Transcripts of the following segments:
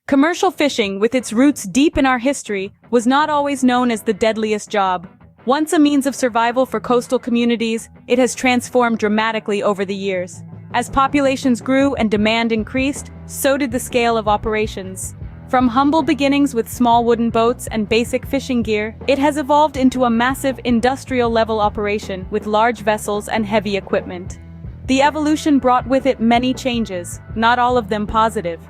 Commercial fishing, with its roots deep in our history, was not always known as the deadliest job. Once a means of survival for coastal communities, it has transformed dramatically over the years. As populations grew and demand increased, so did the scale of operations. From humble beginnings with small wooden boats and basic fishing gear, it has evolved into a massive industrial-level operation with large vessels and heavy equipment. The evolution brought with it many changes, not all of them positive.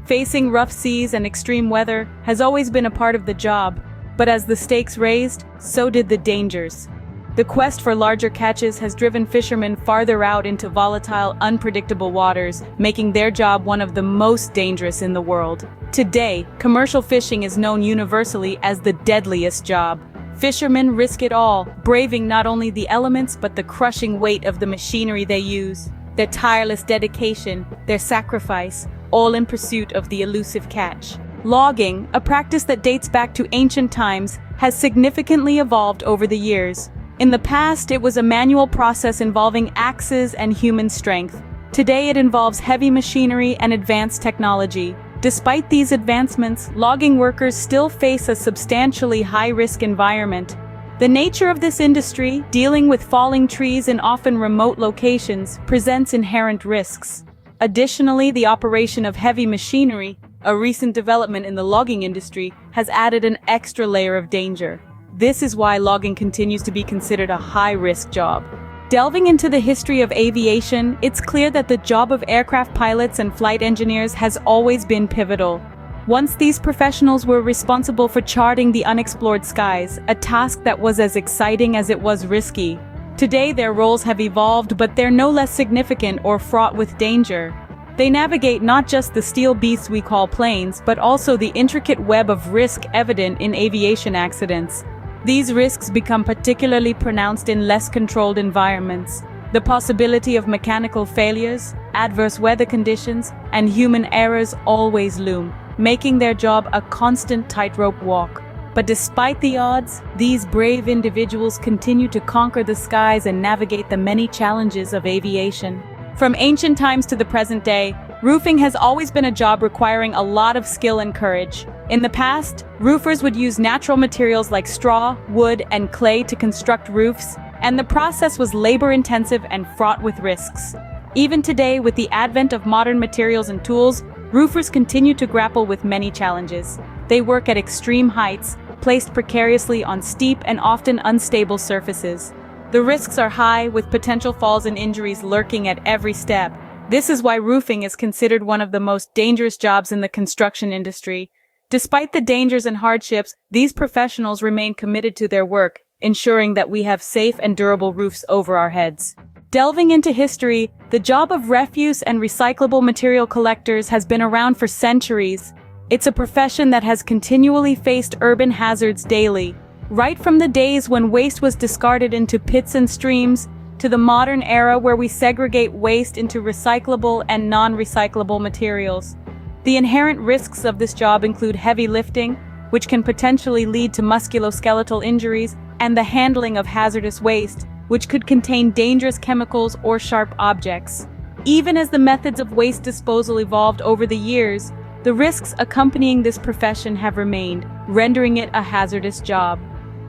Facing rough seas and extreme weather has always been a part of the job, but as the stakes raised, so did the dangers. The quest for larger catches has driven fishermen farther out into volatile, unpredictable waters, making their job one of the most dangerous in the world. Today, commercial fishing is known universally as the deadliest job. Fishermen risk it all, braving not only the elements but the crushing weight of the machinery they use. Their tireless dedication, their sacrifice, all in pursuit of the elusive catch. Logging, a practice that dates back to ancient times, has significantly evolved over the years. In the past, it was a manual process involving axes and human strength. Today, it involves heavy machinery and advanced technology. Despite these advancements, logging workers still face a substantially high-risk environment. The nature of this industry, dealing with falling trees in often remote locations, presents inherent risks. Additionally, the operation of heavy machinery, a recent development in the logging industry, has added an extra layer of danger. This is why logging continues to be considered a high-risk job. Delving into the history of aviation, it's clear that the job of aircraft pilots and flight engineers has always been pivotal. Once these professionals were responsible for charting the unexplored skies, a task that was as exciting as it was risky. Today their roles have evolved, but they're no less significant or fraught with danger. They navigate not just the steel beasts we call planes, but also the intricate web of risk evident in aviation accidents. These risks become particularly pronounced in less controlled environments. The possibility of mechanical failures, adverse weather conditions, and human errors always loom, making their job a constant tightrope walk. But despite the odds, these brave individuals continue to conquer the skies and navigate the many challenges of aviation. From ancient times to the present day, roofing has always been a job requiring a lot of skill and courage. In the past, roofers would use natural materials like straw, wood, and clay to construct roofs, and the process was labor-intensive and fraught with risks. Even today, with the advent of modern materials and tools, roofers continue to grapple with many challenges. They work at extreme heights, placed precariously on steep and often unstable surfaces. The risks are high, with potential falls and injuries lurking at every step. This is why roofing is considered one of the most dangerous jobs in the construction industry. Despite the dangers and hardships, these professionals remain committed to their work, ensuring that we have safe and durable roofs over our heads. Delving into history, the job of refuse and recyclable material collectors has been around for centuries. It's a profession that has continually faced urban hazards daily. Right from the days when waste was discarded into pits and streams, to the modern era where we segregate waste into recyclable and non-recyclable materials. The inherent risks of this job include heavy lifting, which can potentially lead to musculoskeletal injuries, and the handling of hazardous waste, which could contain dangerous chemicals or sharp objects. Even as the methods of waste disposal evolved over the years, the risks accompanying this profession have remained, rendering it a hazardous job.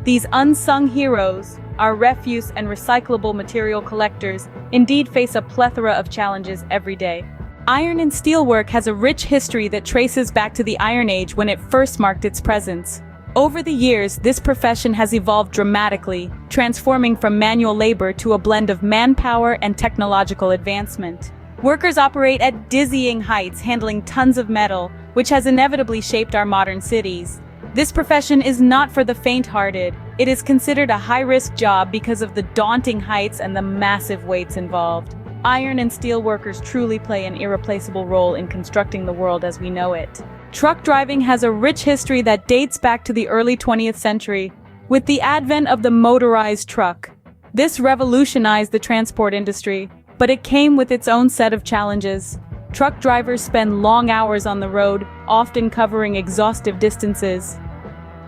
These unsung heroes, our refuse and recyclable material collectors, indeed face a plethora of challenges every day. Iron and steelwork has a rich history that traces back to the Iron Age when it first marked its presence. Over the years, this profession has evolved dramatically, transforming from manual labor to a blend of manpower and technological advancement. Workers operate at dizzying heights, handling tons of metal, which has inevitably shaped our modern cities. This profession is not for the faint-hearted. It is considered a high-risk job because of the daunting heights and the massive weights involved. Iron and steel workers truly play an irreplaceable role in constructing the world as we know it. Truck driving has a rich history that dates back to the early 20th century, with the advent of the motorized truck. This revolutionized the transport industry, but it came with its own set of challenges. Truck drivers spend long hours on the road, often covering exhaustive distances.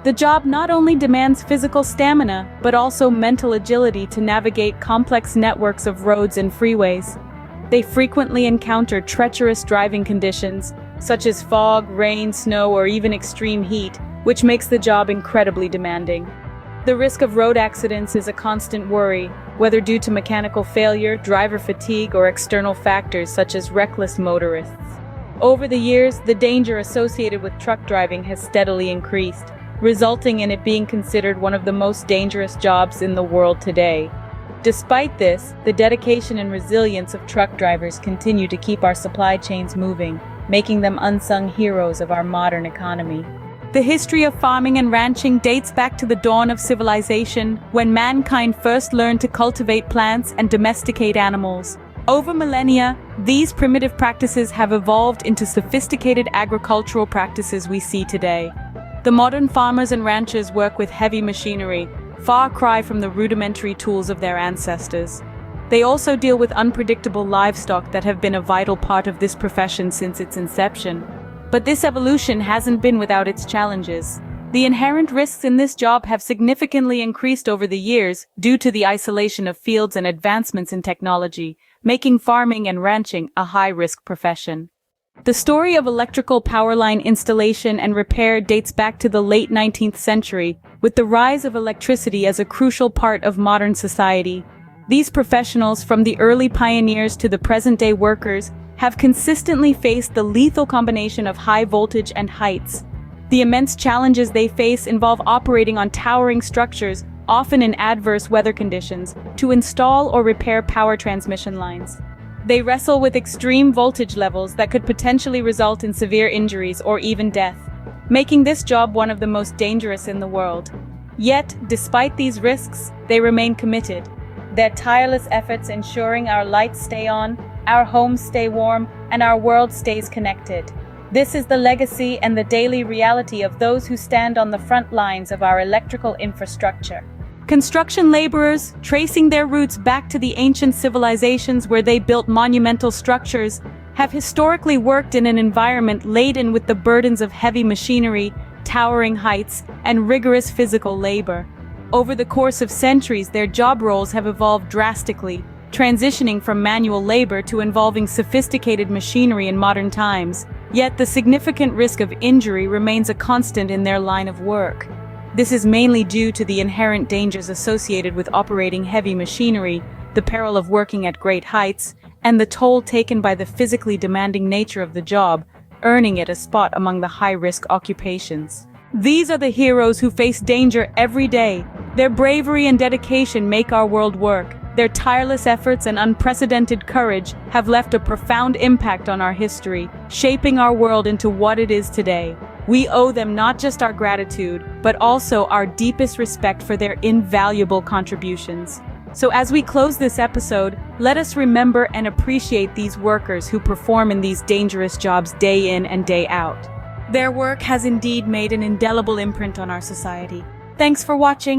The job not only demands physical stamina, but also mental agility to navigate complex networks of roads and freeways. They frequently encounter treacherous driving conditions, such as fog, rain, snow, or even extreme heat, which makes the job incredibly demanding. The risk of road accidents is a constant worry, whether due to mechanical failure, driver fatigue, or external factors such as reckless motorists. Over the years, the danger associated with truck driving has steadily increased, resulting in it being considered one of the most dangerous jobs in the world today. Despite this, the dedication and resilience of truck drivers continue to keep our supply chains moving, making them unsung heroes of our modern economy. The history of farming and ranching dates back to the dawn of civilization, when mankind first learned to cultivate plants and domesticate animals. Over millennia, these primitive practices have evolved into sophisticated agricultural practices we see today. The modern farmers and ranchers work with heavy machinery, far cry from the rudimentary tools of their ancestors. They also deal with unpredictable livestock that have been a vital part of this profession since its inception. But this evolution hasn't been without its challenges. The inherent risks in this job have significantly increased over the years due to the isolation of fields and advancements in technology, making farming and ranching a high-risk profession. The story of electrical power line installation and repair dates back to the late 19th century, with the rise of electricity as a crucial part of modern society. These professionals, from the early pioneers to the present-day workers, have consistently faced the lethal combination of high voltage and heights. The immense challenges they face involve operating on towering structures, often in adverse weather conditions, to install or repair power transmission lines. They wrestle with extreme voltage levels that could potentially result in severe injuries or even death, making this job one of the most dangerous in the world. Yet, despite these risks, they remain committed. Their tireless efforts ensuring our lights stay on, our homes stay warm, and our world stays connected. This is the legacy and the daily reality of those who stand on the front lines of our electrical infrastructure. Construction laborers, tracing their roots back to the ancient civilizations where they built monumental structures, have historically worked in an environment laden with the burdens of heavy machinery, towering heights, and rigorous physical labor. Over the course of centuries, their job roles have evolved drastically, transitioning from manual labor to involving sophisticated machinery in modern times. Yet the significant risk of injury remains a constant in their line of work. This is mainly due to the inherent dangers associated with operating heavy machinery, the peril of working at great heights, and the toll taken by the physically demanding nature of the job, earning it a spot among the high-risk occupations. These are the heroes who face danger every day. Their bravery and dedication make our world work. Their tireless efforts and unprecedented courage have left a profound impact on our history, shaping our world into what it is today. We owe them not just our gratitude, but also our deepest respect for their invaluable contributions. So as we close this episode, let us remember and appreciate these workers who perform in these dangerous jobs day in and day out. Their work has indeed made an indelible imprint on our society. Thanks for watching.